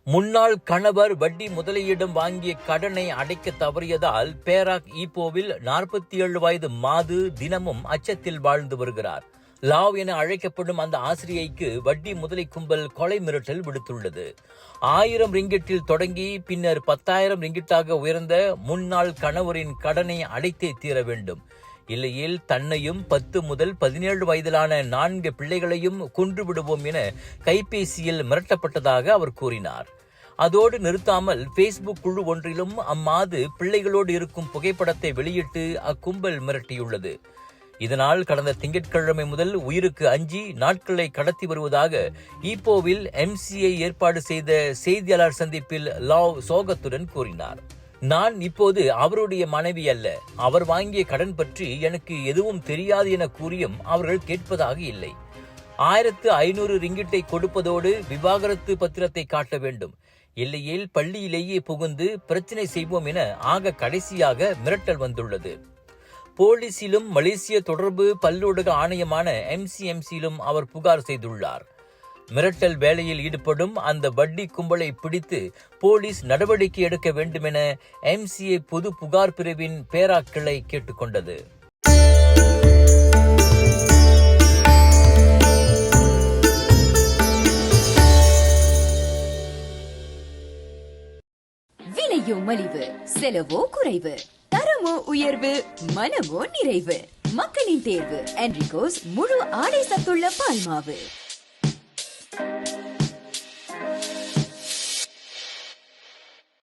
முன்னாள் கணவர் வட்டி முதலையிடம் வாங்கிய கடனை அடைக்க தவறியதால் பேராக் ஈப்போவில் 47 வயது மாது தினமும் அச்சத்தில் வாழ்ந்து வருகிறார். லாவ் என அழைக்கப்படும் அந்த ஆசிரியைக்கு வட்டி முதலை கும்பல் கொலை மிரட்டல் விடுத்துள்ளது. 1000 ரிங்கிட்டில் தொடங்கி பின்னர் 10,000 ரிங்கிட்டாக உயர்ந்த முன்னாள் கணவரின் கடனை அடைத்தே தீர வேண்டும். இல்லையில் தன்னையும் 10 முதல் 17 வயதிலான 4 பிள்ளைகளையும் கொன்று விடுவோம் என கைபேசியில் மிரட்டப்பட்டதாக அவர் கூறினார். அதோடு நிறுத்தாமல் பேஸ்புக் குழு ஒன்றிலும் அம்மாது பிள்ளைகளோடு இருக்கும் புகைப்படத்தை வெளியிட்டு அக்கும்பல் மிரட்டியுள்ளது. இதனால் கடந்த திங்கட்கிழமை முதல் உயிருக்கு அஞ்சி நாட்களை கடத்தி வருவதாக ஈப்போவில் MCA ஏற்பாடு செய்த செய்தியாளர் சந்திப்பில் லாவ் சோகத்துடன் கூறினார். நான் இப்போது அவருடைய மனைவி அல்ல. அவர் வாங்கிய கடன் பற்றி எனக்கு எதுவும் தெரியாது என கூறியும் அவர்கள் கேட்பதாக இல்லை. 1500 ரிங்கிட்டை கொடுப்பதோடு விவாகரத்து பத்திரத்தை காட்ட வேண்டும். இல்லையேல் பள்ளியிலேயே புகுந்து பிரச்சனை செய்வோம் என ஆக கடைசியாக மிரட்டல் வந்துள்ளது. போலீசிலும் மலேசிய தொடர்பு பல்லூடக ஆணையமான MCMCயிலும் அவர் புகார் செய்துள்ளார். மிரட்டல் வேலையில் ஈடுபடும் அந்த வட்டி கும்பலை பிடித்து போலீஸ் நடவடிக்கை எடுக்க வேண்டும் என MCA பொது புகார் பிரிவின் பேராக் கிளை கேட்டுக்கொண்டது. விலையோ மலிவு, செலவோ குறைவு, தரமோ உயர்வு, மனமோ நிறைவு. மக்களின் தேர்வு என்ரிகோஸ் முழு ஆடை சத்துள்ள பால்மாவு.